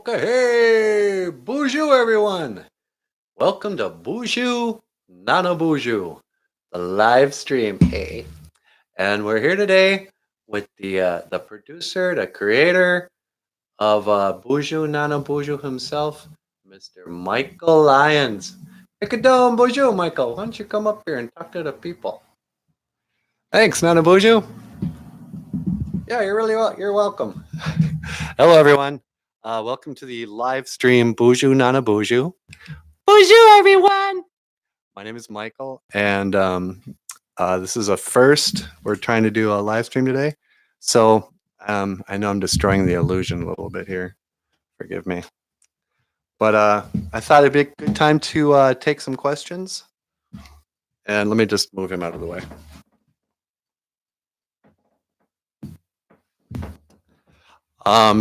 Okay, hey, Boozhoo, everyone! Welcome to Boozhoo, Nana Boozhoo, the live stream. Hey, and we're here today with the producer, the creator of Boozhoo, Nana Boozhoo himself, Mr. Michael Lyons. Take it down, Boozhoo, Michael. Why don't you come up here and talk to the people? Thanks, Nana Boozhoo. Yeah, you're welcome. Hello, everyone. Welcome to the live stream Boozhoo, Nana Boozhoo. Boozhoo, everyone! My name is Michael, and this is a first. We're trying to do a live stream today. So I know I'm destroying the illusion a little bit here. Forgive me. But I thought it'd be a good time to take some questions. And let me just move him out of the way.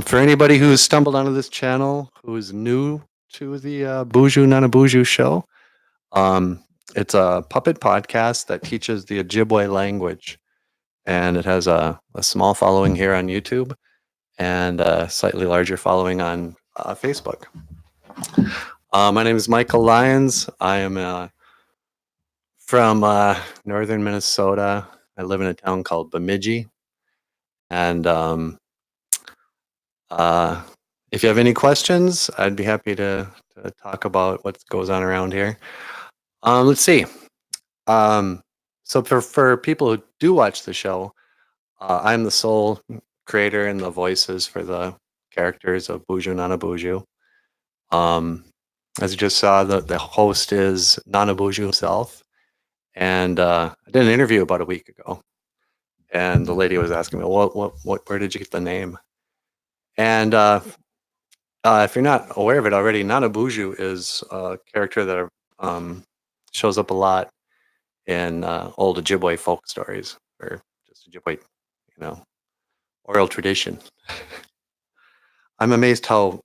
For anybody who's stumbled onto this channel, who is new to the Boozhoo Nana Boozhoo show, it's a puppet podcast that teaches the Ojibwe language. And it has a small following here on YouTube and a slightly larger following on Facebook. My name is Michael Lyons. I am from northern Minnesota. I live in a town called Bemidji. And if you have any questions, I'd be happy to talk about what goes on around here. Let's see. So for people who do watch the show, I'm the sole creator and the voices for the characters of Boozhoo Nana Boozhoo. As you just saw, the host is Nana Boozhoo himself. And I did an interview about a week ago. And the lady was asking me, where did you get the name? And if you're not aware of it already, Nana Boozhoo is a character that shows up a lot in old Ojibwe folk stories, or just Ojibwe, oral tradition. I'm amazed how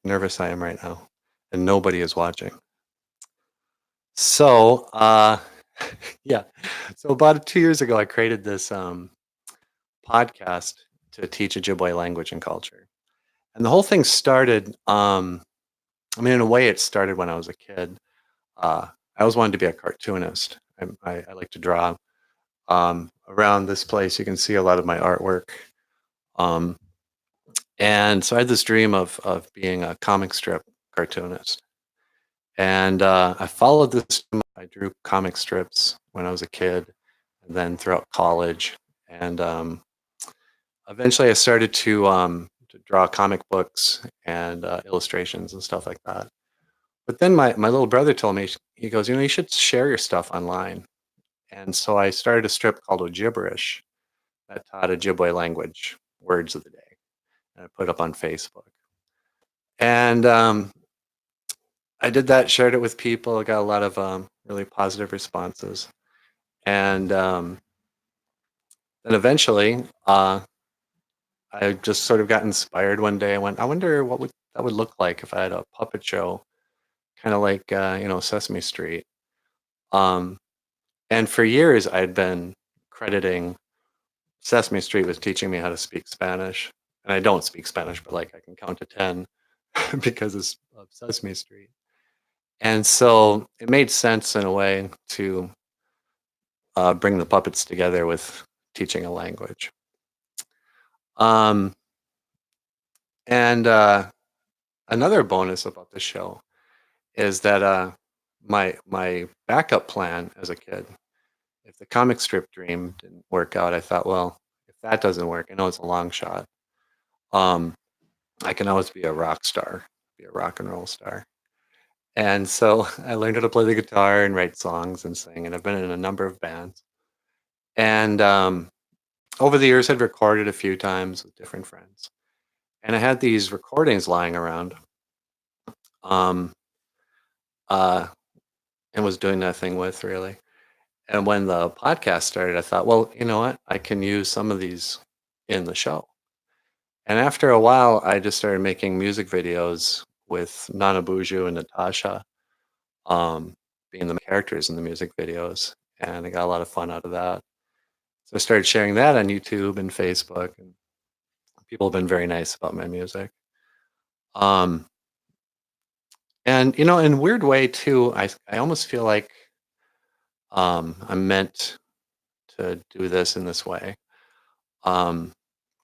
nervous I am right now, and nobody is watching. So, yeah. So about 2 years ago, I created this podcast to teach Ojibwe language and culture. And the whole thing started, in a way, it started when I was a kid. I always wanted to be a cartoonist. I like to draw. Around this place, you can see a lot of my artwork. And so I had this dream of being a comic strip cartoonist. And I followed this. I drew comic strips when I was a kid, and then throughout college. And eventually I started to draw comic books and illustrations and stuff like that. But then my little brother told me, he goes, you should share your stuff online. And so I started a strip called Ojiberish that taught Ojibwe language words of the day. And I put it up on Facebook. And I did that, shared it with people. I got a lot of really positive responses. And then eventually, I just sort of got inspired one day. I went, I wonder what that would look like if I had a puppet show, kind of like, Sesame Street. And for years, I'd been crediting Sesame Street with teaching me how to speak Spanish. And I don't speak Spanish, but like I can count to 10 because of Sesame Street. And so it made sense in a way to bring the puppets together with teaching a language. And another bonus about the show is that my backup plan as a kid, if the comic strip dream didn't work out, I thought, well, if that doesn't work, I know it's a long shot. I can always be a rock star, be a rock and roll star. And so I learned how to play the guitar and write songs and sing, and I've been in a number of bands. And over the years, I'd recorded a few times with different friends. And I had these recordings lying around and was doing nothing with, really. And when the podcast started, I thought, well, you know what? I can use some of these in the show. And after a while, I just started making music videos with Nana Boozhoo and Natasha being the characters in the music videos. And I got a lot of fun out of that. So I started sharing that on YouTube and Facebook. And people have been very nice about my music. Um, and in a weird way too, I almost feel like I'm meant to do this in this way. Um,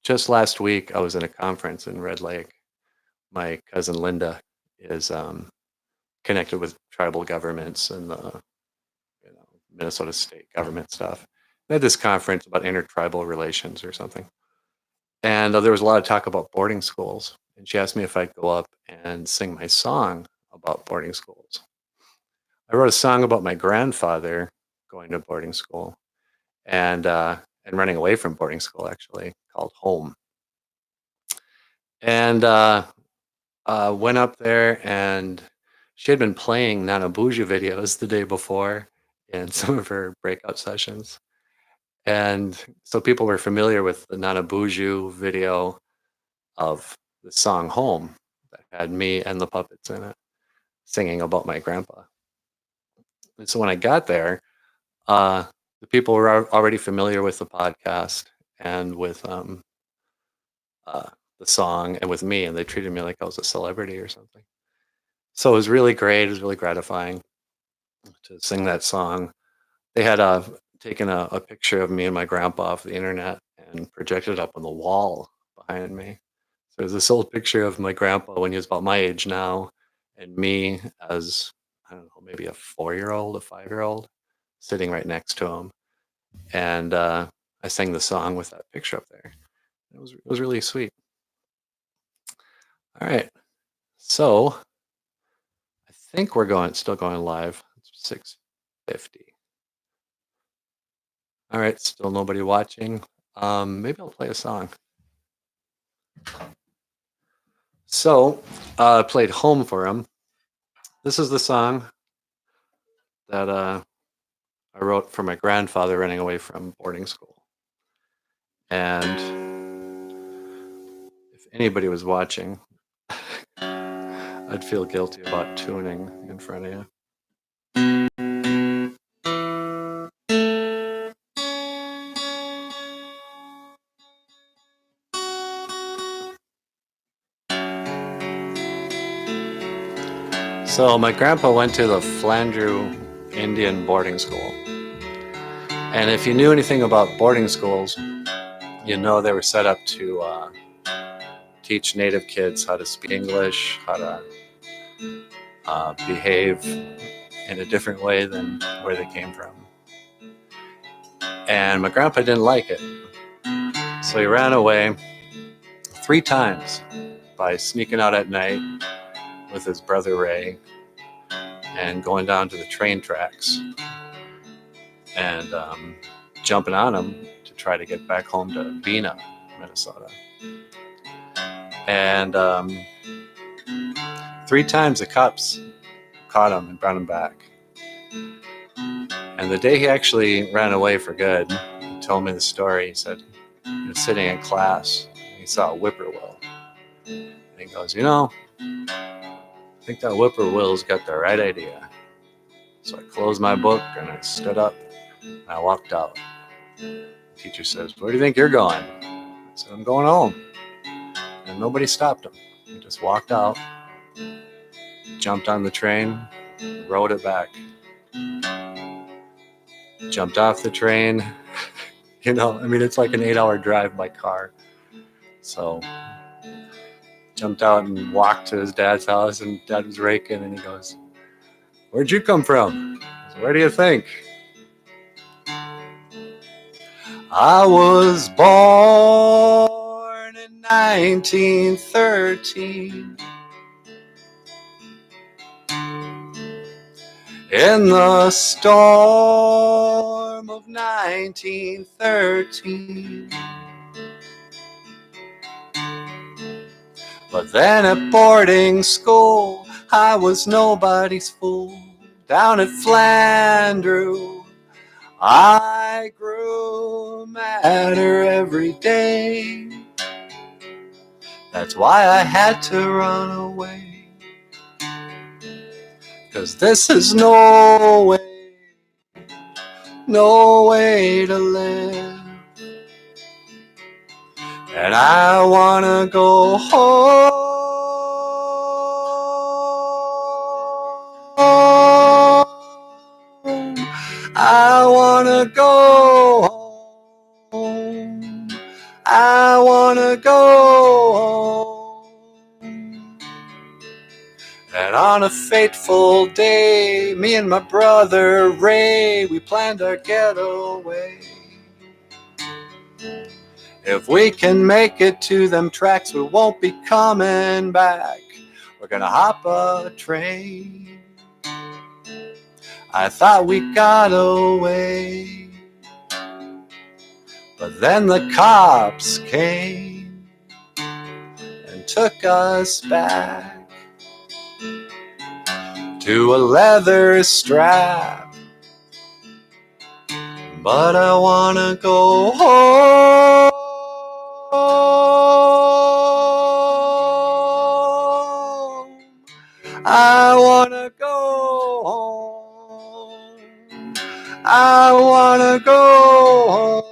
just last week, I was in a conference in Red Lake. My cousin Linda is connected with tribal governments and the Minnesota state government stuff. They had this conference about intertribal relations or something. And there was a lot of talk about boarding schools. And she asked me if I'd go up and sing my song about boarding schools. I wrote a song about my grandfather going to boarding school and running away from boarding school, actually, called Home. And went up there, and she had been playing Nana Boozhoo videos the day before in some of her breakout sessions. And so people were familiar with the Nana Boozhoo video of the song Home that had me and the puppets in it singing about my grandpa. And so when I got there, uh, the people were already familiar with the podcast and with uh, the song and with me, and they treated me like I was a celebrity or something. So it was really great. It was really gratifying to sing that song. They had taken a picture of me and my grandpa off the internet and projected it up on the wall behind me. So there's this old picture of my grandpa when he was about my age now, and me as, I don't know, maybe a 4-year-old, a 5-year-old, sitting right next to him. And I sang the song with that picture up there. It was really sweet. All right, so I think we're still going live. It's 6:50. All right, still nobody watching. Maybe I'll play a song. So I played Home for him. This is the song that I wrote for my grandfather running away from boarding school. And if anybody was watching, I'd feel guilty about tuning in front of you. So my grandpa went to the Flandreau Indian boarding school. And if you knew anything about boarding schools, you know they were set up to teach native kids how to speak English, how to behave in a different way than where they came from. And my grandpa didn't like it. So he ran away 3 times by sneaking out at night with his brother Ray and going down to the train tracks and jumping on them to try to get back home to Bena, Minnesota. And 3 times the cops caught him and brought him back. And the day he actually ran away for good, he told me the story. He said he was sitting in class and he saw a whippoorwill. And he goes, I think that whippoorwill's got the right idea. So I closed my book and I stood up and I walked out. The teacher says, where do you think you're going? I said, I'm going home. And nobody stopped him. He just walked out, jumped on the train, rode it back. Jumped off the train. It's like an 8-hour drive by car. So jumped out and walked to his dad's house, and Dad was raking, and he goes, where'd you come from? I said, where do you think? I was born in 1913 in the storm of 1913. But then at boarding school, I was nobody's fool. Down at Flandreau, I grew madder every day. That's why I had to run away. 'Cause this is no way to live. And I wanna go home. I wanna go home. I wanna go home. And on a fateful day, me and my brother Ray, we planned our getaway. If we can make it to them tracks, we won't be coming back. We're gonna hop a train. I thought we got away, but then the cops came and took us back to a leather strap. But I wanna go home. I wanna go home. I wanna go home.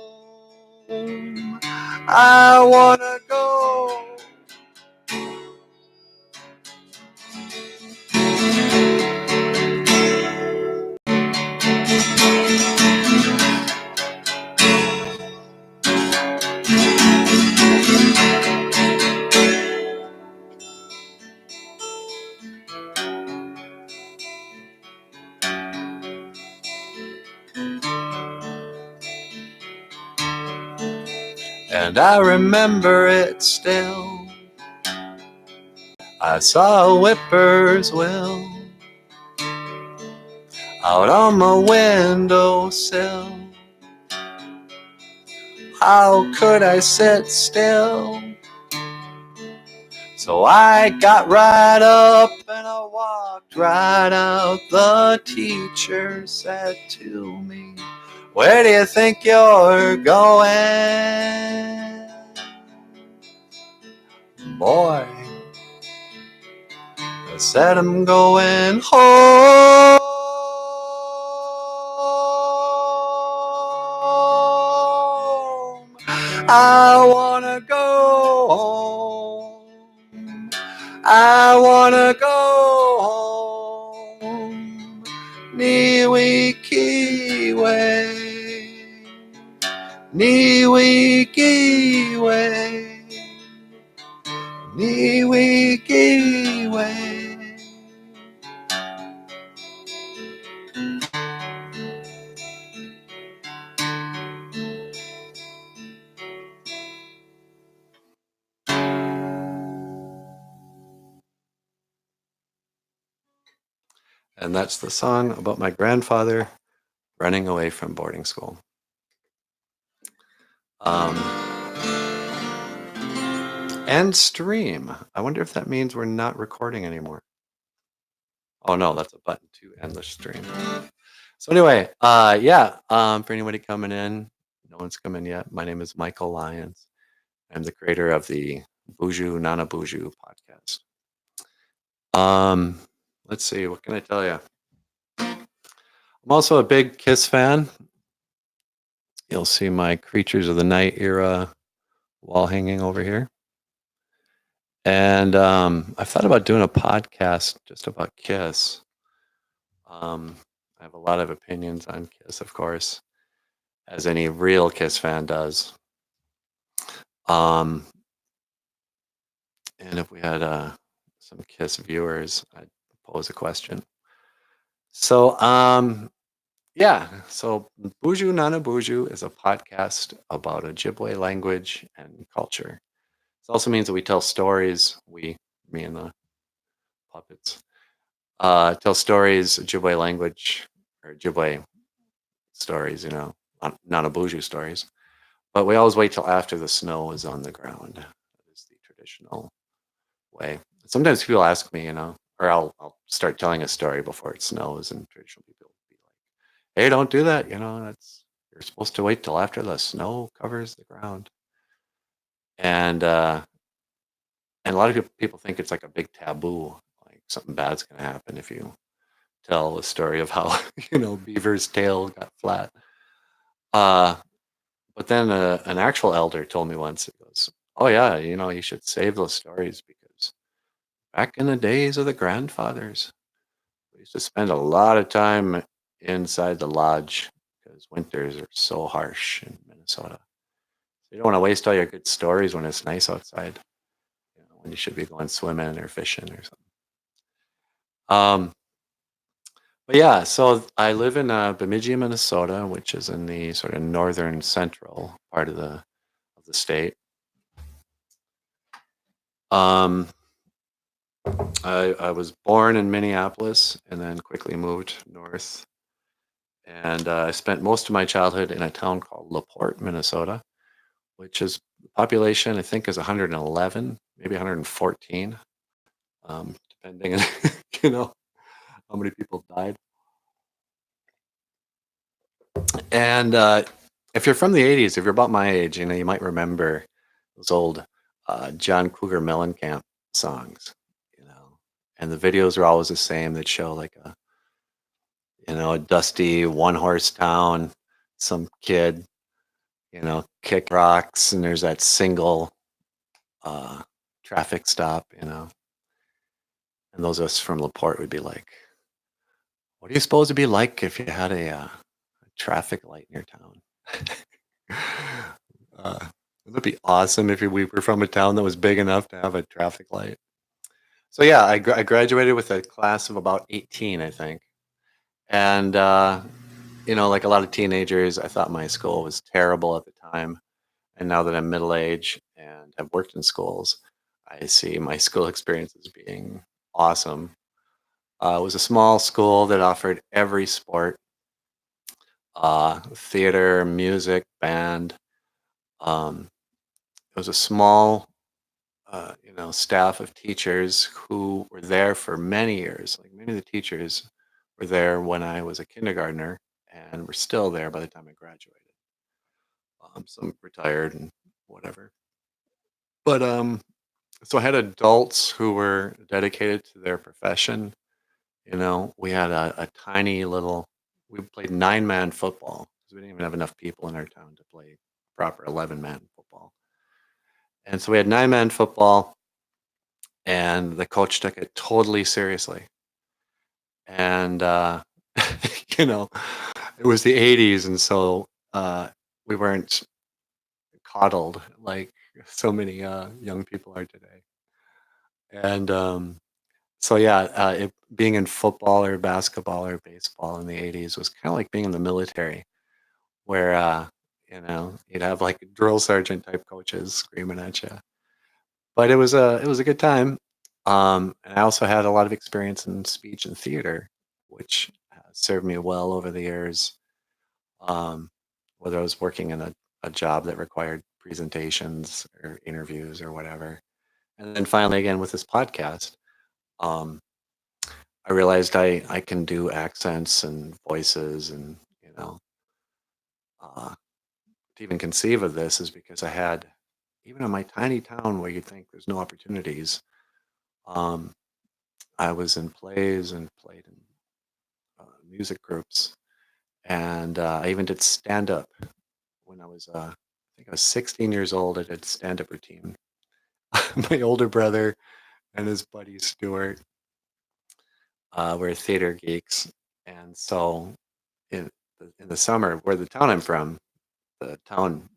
I wanna go. And I remember it still. I saw a whippoorwill out on my windowsill. How could I sit still? So I got right up and I walked right out. The teacher said to me, "Where do you think you're going?" Boy, I said, "I'm going home." I wanna go home. I wanna go home. Niwikiwe. Niwikiwe. Niwikiwe. And that's the song about my grandfather running away from boarding school. End stream. I wonder if that means we're not recording anymore. Oh no, that's a button to end the stream. So anyway, for anybody coming in, no one's come in yet. My name is Michael Lyons. I'm the creator of the Boozhoo Nana Boozhoo podcast. Let's see, what can I tell you? I'm also a big Kiss fan. You'll see my Creatures of the Night era wall hanging over here. And I've thought about doing a podcast just about Kiss. I have a lot of opinions on Kiss, of course, as any real Kiss fan does. And if we had some Kiss viewers, I'd pose a question. So, so Boozhoo Nana Boozhoo is a podcast about Ojibwe language and culture. It also means that we tell stories, me and the puppets, tell stories, Ojibwe language, or Ojibwe stories, Nana Boozhoo stories. But we always wait till after the snow is on the ground. That is the traditional way. Sometimes people ask me, or I'll start telling a story before it snows, and traditional people will be like, "Hey, don't do that. You're supposed to wait till after the snow covers the ground." And a lot of people think it's like a big taboo, like something bad's going to happen if you tell a story of how Beaver's tail got flat. But then an actual elder told me once, it goes, "Oh yeah, you should save those stories because back in the days of the grandfathers, we used to spend a lot of time inside the lodge because winters are so harsh in Minnesota. So you don't want to waste all your good stories when it's nice outside, when you should be going swimming or fishing or something. Um, but yeah, so I live in Bemidji, Minnesota, which is in the sort of northern central part of the state. Um, I was born in Minneapolis and then quickly moved north. And I spent most of my childhood in a town called LaPorte, Minnesota, which is population, I think, is 111, maybe 114, depending on, you know, how many people died. And if you're from the 80s, if you're about my age, you might remember those old John Cougar Mellencamp songs, and the videos are always the same. They'd show like a dusty one horse town, some kid, kick rocks, and there's that single uh, traffic stop, and those of us from LaPorte would be like, what do you suppose it'd be like if you had a traffic light in your town? uh, Wouldn't it be awesome if we were from a town that was big enough to have a traffic light? So yeah, I graduated with a class of about 18, I think. And, like a lot of teenagers, I thought my school was terrible at the time. And now that I'm middle age and have worked in schools, I see my school experience as being awesome. It was a small school that offered every sport, theater, music, band. Um, it was a small, staff of teachers who were there for many years. Like many of the teachers were there when I was a kindergartner and were still there by the time I graduated. Some retired and whatever. But so I had adults who were dedicated to their profession. We had a tiny little, we played 9-man football because we didn't even have enough people in our town to play proper 11-man football. And so we had 9-man football, and the coach took it totally seriously. And, you know, it was the 80s, and so we weren't coddled like so many young people are today. And so, yeah, being in football or basketball or baseball in the 80s was kind of like being in the military, where, you'd have like drill sergeant type coaches screaming at you. But it was a good time. And I also had a lot of experience in speech and theater, which served me well over the years. Um, Whether I was working in a job that required presentations or interviews or whatever. And then finally, again, with this podcast, um, I realized I can do accents and voices, and uh, to even conceive of this is because I had, even in my tiny town where you think there's no opportunities, um, I was in plays and played in music groups, and I even did stand up when I think I was 16 years old. I did stand up routine. My older brother and his buddy Stuart were theater geeks, and so in the summer, where the town I'm from, the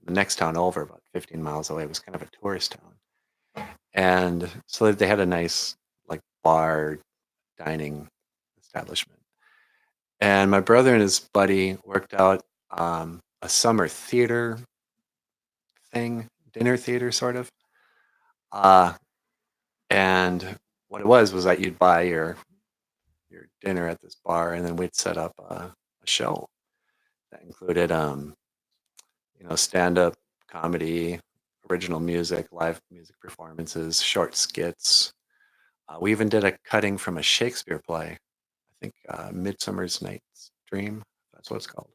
next town over, about 15 miles away, was kind of a tourist town, and so they had a nice like bar dining establishment. And my brother and his buddy worked out a summer theater thing, dinner theater sort of. Uh, and what it was that you'd buy your dinner at this bar, and then we'd set up a show that included, stand up comedy, original music, live music performances, short skits. We even did a cutting from a Shakespeare play, I think Midsummer's Night's Dream, that's what it's called.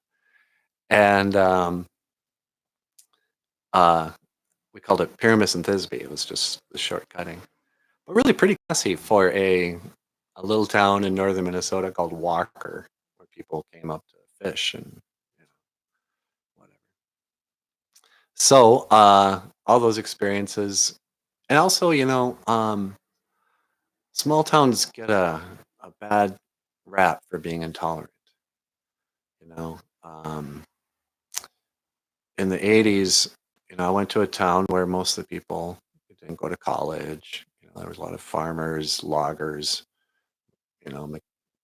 And uh, we called it Pyramus and Thisbe. It was just the short cutting, but really pretty classy for a little town in northern Minnesota called Walker, where people came up to fish and whatever. So all those experiences, and also small towns get a bad rap for being intolerant. You know, in the 80s, I went to a town where most of the people didn't go to college. There was a lot of farmers, loggers, the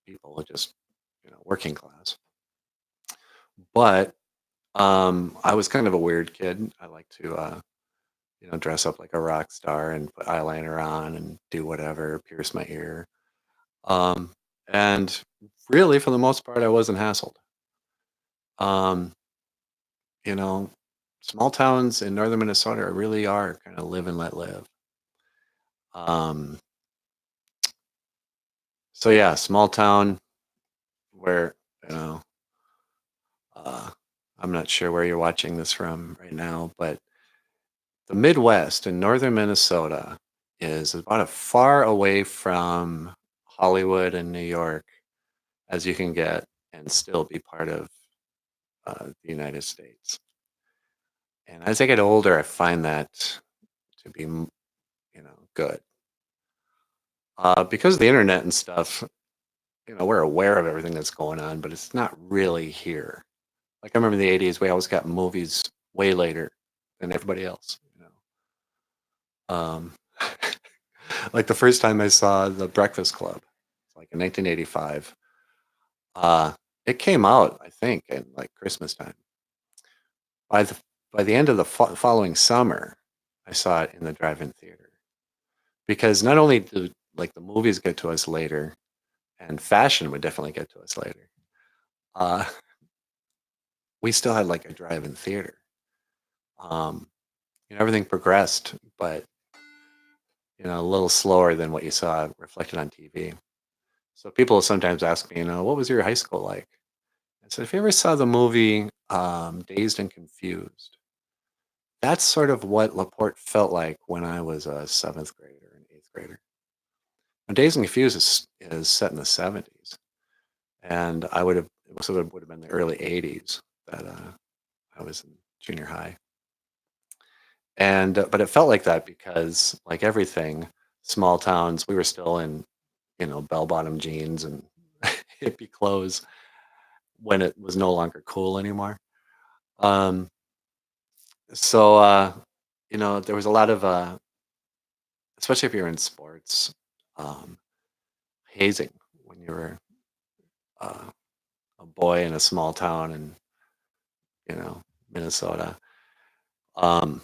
people who just, working class. But I was kind of a weird kid. I like to, dress up like a rock star and put eyeliner on and do whatever, pierce my ear. Um, and really, for the most part, I wasn't hassled. Um, you know, Small towns in northern Minnesota really are kind of live and let live. Um, so yeah, small town where, you know, uh, I'm not sure where you're watching this from right now, but the Midwest in northern Minnesota is about as far away from Hollywood and New York as you can get and still be part of the United States. And as I get older, I find that to be, good. Because of the internet and stuff, we're aware of everything that's going on, but it's not really here. Like I remember in the 80s, we always got movies way later than everybody else. Um, like the first time I saw The Breakfast Club, like in 1985, uh, it came out, I think, in like Christmas time. By the by the end of the following summer, I saw it in the drive-in theater because not only do like the movies get to us later, and fashion would definitely get to us later. Uh, we still had like a drive-in theater. Um, Everything progressed, but a little slower than what you saw reflected on TV. So people sometimes ask me, what was your high school like? I said, if you ever saw the movie Dazed and Confused, that's sort of what LaPorte felt like when I was a seventh grader and eighth grader. And Dazed and Confused is set in the 70s, and it would have been the early 80s that I was in junior high. And but it felt like that because, like everything, small towns, we were still in, bell-bottom jeans and hippie clothes when it was no longer cool anymore. Um, so there was a lot of, especially if you're in sports, um, hazing when you were uh, a boy in a small town in, Minnesota. Um,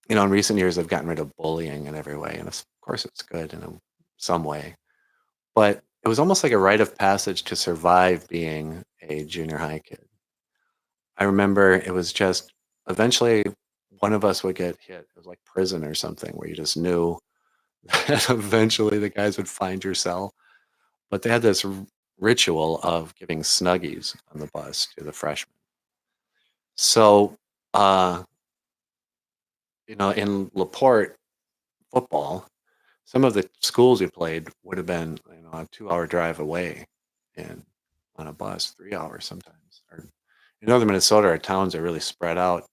in recent years, they've gotten rid of bullying in every way, and of course, it's good in some way. But it was almost like a rite of passage to survive being a junior high kid. I remember it was just eventually one of us would get hit. It was like prison or something where you just knew that eventually the guys would find your cell. But they had this ritual of giving Snuggies on the bus to the freshmen. So, uh, in LaPorte football, some of the schools we played would have been, a 2-hour drive away and on a bus, 3 hours sometimes. Or in northern Minnesota, our towns are really spread out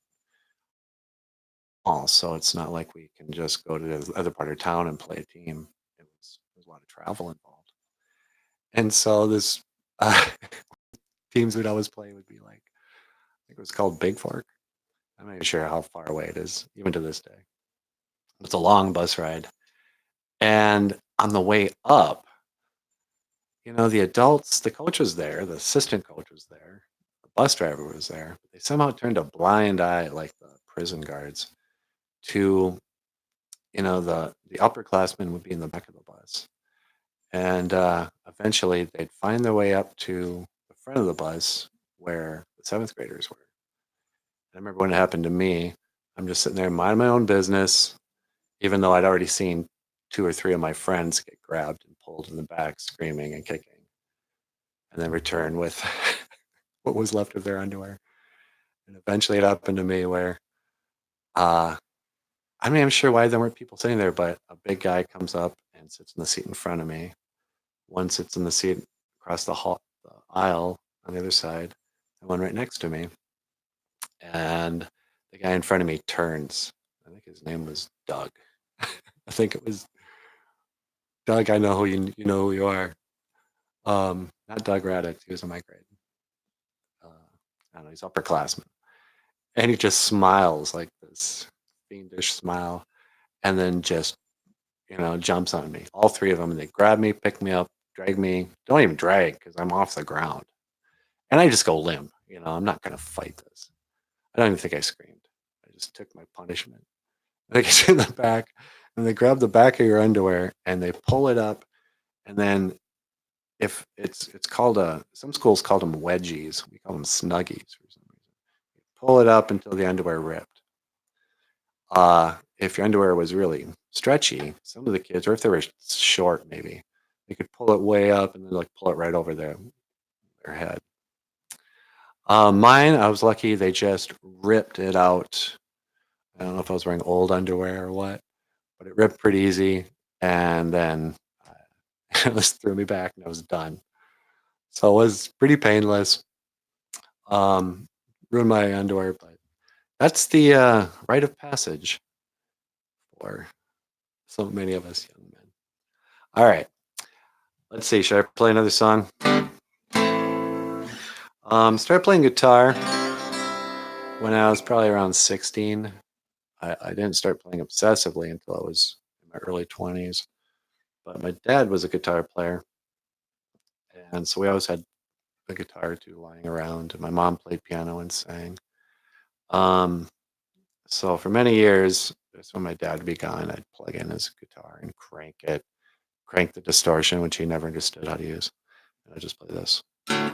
all, so it's not like we can just go to the other part of town and play a team. There's a lot of travel involved. And so this uh, teams we'd always play would be like, I think it was called Big Fork. I'm not even sure how far away it is, even to this day. It's a long bus ride. And on the way up, the adults, the coach was there, the assistant coach was there, the bus driver was there. They somehow turned a blind eye, like the prison guards, to, the upperclassmen would be in the back of the bus. And eventually they'd find their way up to the front of the bus where the seventh graders were. I remember when it happened to me, I'm just sitting there minding my own business, even though I'd already seen two or three of my friends get grabbed and pulled in the back, screaming and kicking, and then return with what was left of their underwear. And eventually it happened to me where, uh, I mean, I'm sure why there weren't people sitting there, but a big guy comes up and sits in the seat in front of me. One sits in the seat across the aisle on the other side, and one right next to me. And the guy in front of me turns. I think his name was Doug. I think it was Doug. I know who you know who you are. Not Doug Raddick. He was in my grade. I don't know. He's upperclassman. And he just smiles like this fiendish smile, and then just, jumps on me. All three of them, and they grab me, pick me up, drag me. Don't even drag because I'm off the ground. And I just go limp. I'm not going to fight this. I don't even think I screamed. I just took my punishment. They get you in the back, and they grab the back of your underwear, and they pull it up, and then if it's called some schools call them wedgies. We call them snuggies for some reason. Pull it up until the underwear ripped. If your underwear was really stretchy, some of the kids, or if they were short, maybe they could pull it way up and then like pull it right over their head. Mine, I was lucky; they just ripped it out. I don't know if I was wearing old underwear or what, but it ripped pretty easy, and then it just threw me back, and I was done. So it was pretty painless. Um, Ruined my underwear, but that's the rite of passage for so many of us young men. All right, let's see. Should I play another song? Started playing guitar when I was probably around 16. I didn't start playing obsessively until I was in my early 20s. But my dad was a guitar player, and so we always had a guitar or two lying around. And my mom played piano and sang. Um, so for many years, that's when my dad would be gone. I'd plug in his guitar and crank the distortion, which he never understood how to use. And I just play this. That's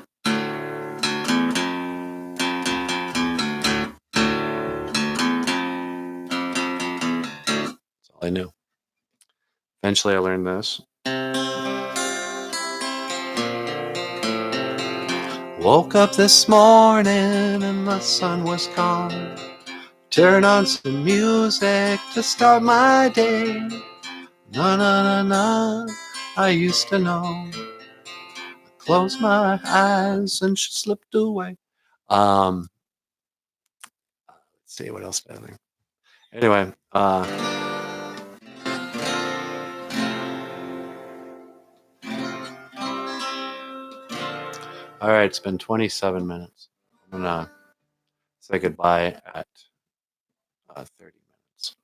all I knew. Eventually, I learned this. Woke up this morning and the sun was gone. Turn on some music to start my day. Na na na na, I used to know. Closed my eyes and she slipped away. Let's see what else did I think. Anyway, all right, it's been 27 minutes. I'm gonna say goodbye at 30 minutes.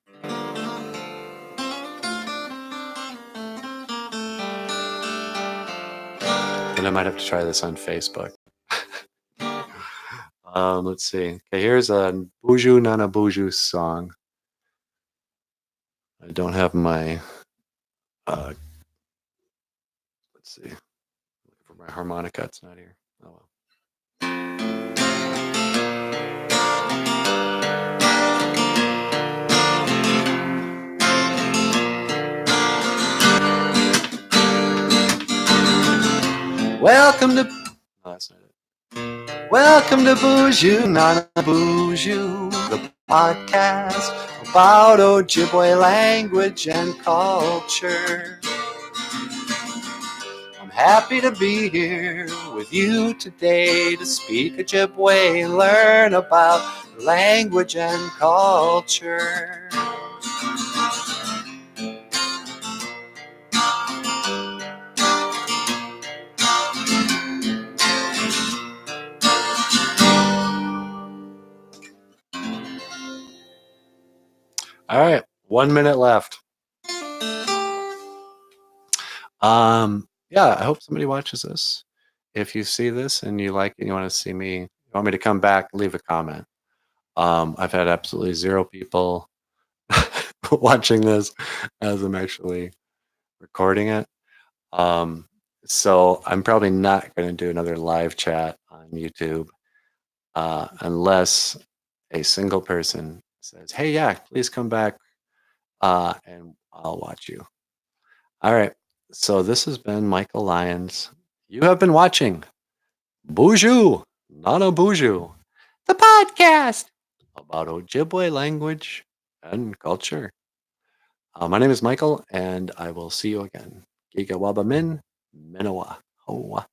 And I might have to try this on Facebook. Let's see. Okay, here's a Boozhoo Nana Boozhoo song. I don't have my let's see. Looking for my harmonica, it's not here. Oh well. Welcome to no, that's not it. Welcome to Boozhoo Nana Boozhoo, the podcast about Ojibwe language and culture. I'm happy to be here with you today to speak Ojibwe and learn about language and culture. All right, 1 minute left. Yeah, I hope somebody watches this. If you see this and you like it, you want to see me, you want me to come back, leave a comment. I've had absolutely zero people watching this as I'm actually recording it. So I'm probably not going to do another live chat on YouTube unless a single person says, "Hey, yeah, please come back and I'll watch you." All right. So this has been Michael Lyons. You have been watching Boozhoo, Nana Boozhoo, the podcast about Ojibwe language and culture. My name is Michael, and I will see you again. Giga Waba Min, Minawa. Hoa.